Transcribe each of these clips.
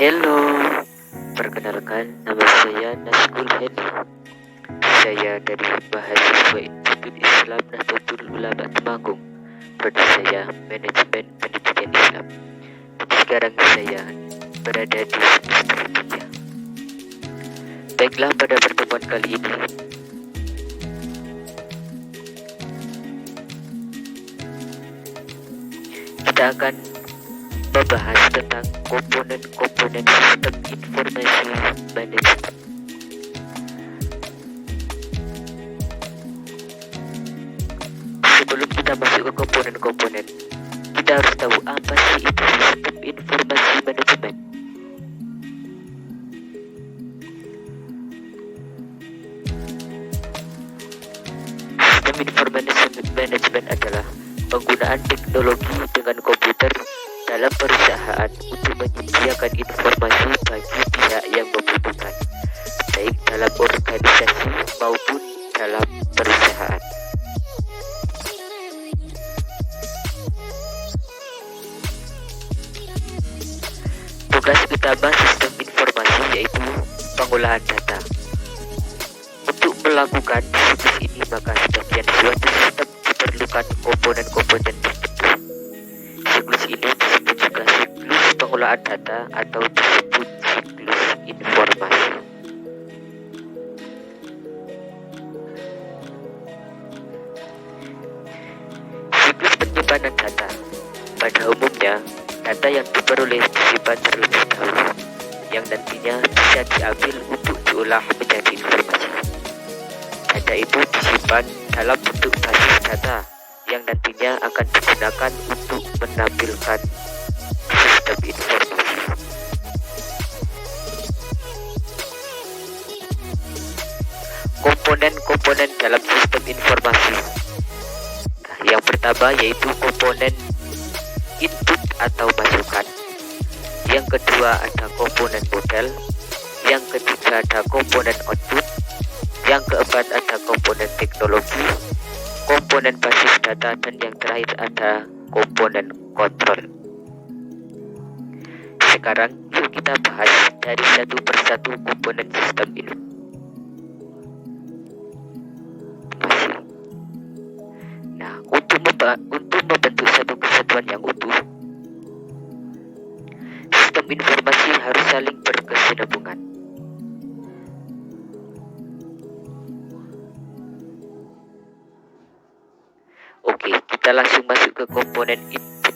Hello, perkenalkan nama saya Nazgul Hedi. Saya dari mahasiswa Institut Islam Nahdlatul Ulama Temanggung. Prodi saya Manajemen Pendidikan Islam. Dan sekarang saya berada di semester 3. Baiklah, pada pertemuan kali ini kita akan membahas tentang komponen-komponen sistem informasi manajemen. Sebelum kita masuk ke komponen-komponen, kita harus tahu apa sih itu sistem informasi manajemen. Sistem informasi manajemen adalah penggunaan teknologi dengan komputer dalam perusahaan untuk menyediakan informasi bagi pihak yang membutuhkan, baik dalam organisasi maupun dalam perusahaan. Tugas utama sistem informasi yaitu pengolahan data. Untuk melakukan siklus ini, maka sebagian suatu sistem diperlukan komponen-komponen tertentu. Siklus ini disebut juga siklus pengolahan data atau disebut siklus informasi. Siklus penyimpanan data. Pada umumnya, data yang diperoleh disimpan terlebih dahulu, yang nantinya bisa diambil untuk diolah menjadi informasi. Data itu disimpan dalam bentuk basis data yang nantinya akan digunakan untuk menampilkan sistem informasi. Komponen-komponen dalam sistem informasi. Nah, yang pertama yaitu komponen input atau masukan. Yang kedua ada komponen model. Yang ketiga ada komponen output. Yang keempat ada komponen teknologi, komponen basis data, dan yang terakhir ada komponen kontrol. Sekarang yuk kita bahas dari satu persatu komponen sistem ini. Nah, untuk membentuk satu kesatuan yang utuh, sistem informasi harus saling berkesinambungan. Oke, kita langsung masuk ke komponen input.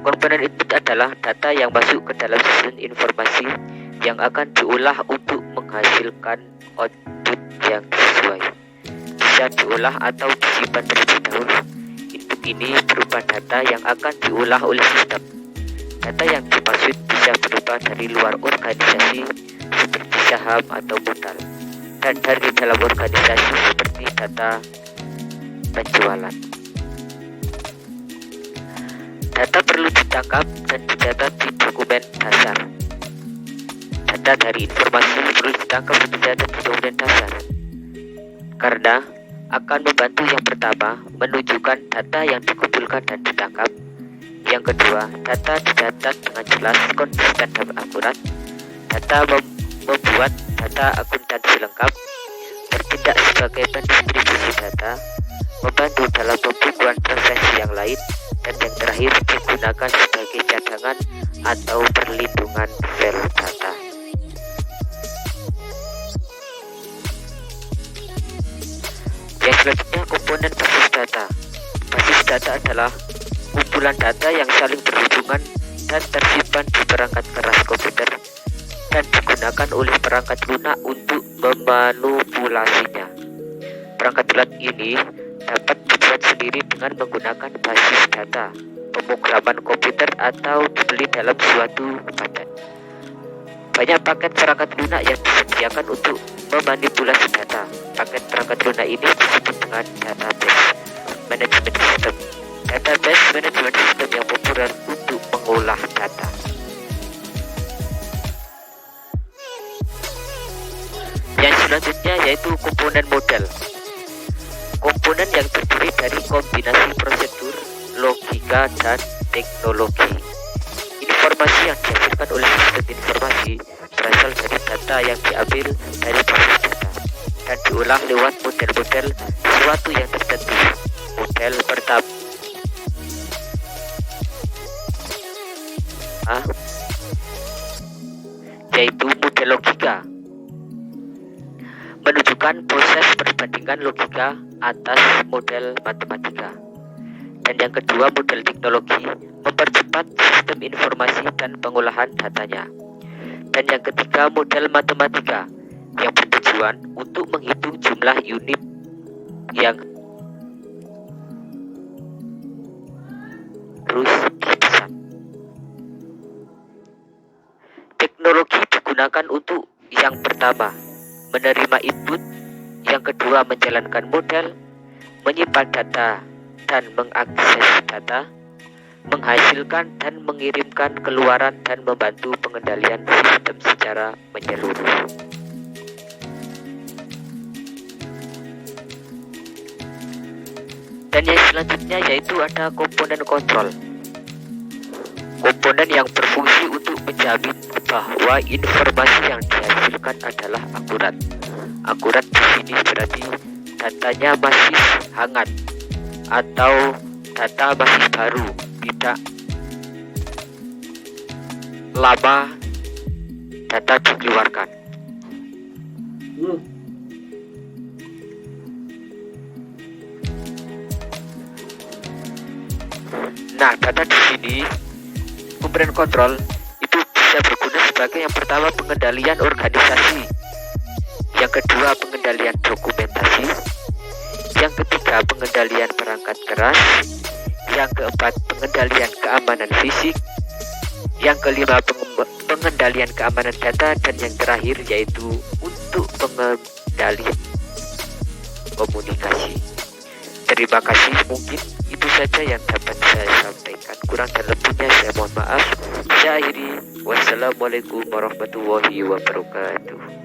Komponen input adalah data yang masuk ke dalam sistem informasi yang akan diolah untuk menghasilkan output yang sesuai. Bisa diolah atau disimpan terlebih dahulu. Input ini berupa data yang akan diolah oleh sistem. Data yang dimaksud bisa berupa dari luar organisasi seperti saham atau modal, dan dari dalam organisasi seperti data penjualan. Data perlu ditangkap dan dicatat di dokumen dasar. Data dari informasi perlu ditangkap dan dicatat di dokumen dasar, karena akan membantu yang pertama menunjukkan data yang dikumpulkan dan ditangkap. Yang kedua, data dicatat dengan jelas, konsisten, dan akurat. Data membuat data akuntansi lengkap, bertindak sebagai pendistribusi data, membantu dalam pembukuan transaksi yang lain, dan yang terakhir digunakan sebagai cadangan atau perlindungan file data. Yang selanjutnya, komponen basis data. Basis data adalah kumpulan data yang saling berhubungan dan tersimpan di perangkat keras komputer dan digunakan oleh perangkat lunak untuk memanipulasinya. Perangkat lunak ini dapat dibuat sendiri dengan menggunakan basis data, pemrograman komputer, atau dibeli dalam suatu paket. Banyak paket perangkat lunak yang disediakan untuk memanipulasi data. Paket perangkat lunak ini disebut dengan database management system. Database management system yang populer untuk mengolah data. Yang selanjutnya yaitu komponen model. Komponen yang terdiri dari kombinasi prosedur, logika, dan teknologi. Informasi yang dihasilkan oleh sistem informasi berasal dari data yang diambil dari basis data dan diolah lewat model-model suatu yang tertentu. Model pertama yaitu model logika, menunjukkan proses perbandingan logika atas model matematika. Dan yang kedua, model teknologi, mempercepat sistem informasi dan pengolahan datanya. Dan yang ketiga, model matematika, yang bertujuan untuk menghitung jumlah unit yang terus dipesan. Teknologi digunakan untuk yang pertama, menerima input, yang kedua menjalankan model, menyimpan data dan mengakses data, menghasilkan dan mengirimkan keluaran dan membantu pengendalian sistem secara menyeluruh. Dan yang selanjutnya yaitu ada komponen kontrol. Komponen yang berfungsi untuk menjamin bahwa informasi yang dihasilkan adalah akurat. Akurat di sini berarti datanya masih hangat atau data masih baru, tidak lama data dikeluarkan. Nah, data di sini komponen kontrol itu bisa berguna sebagai yang pertama pengendalian organisasi, yang kedua pengendalian dokumentasi, yang ketiga pengendalian perangkat keras, yang keempat pengendalian keamanan fisik, yang kelima pengendalian keamanan data, dan yang terakhir yaitu untuk pengendalian komunikasi. Terima kasih, mungkin itu saja yang dapat saya sampaikan. Kurang dan lebihnya saya mohon maaf. Saya akhiri. Wassalamualaikum warahmatullahi wabarakatuh.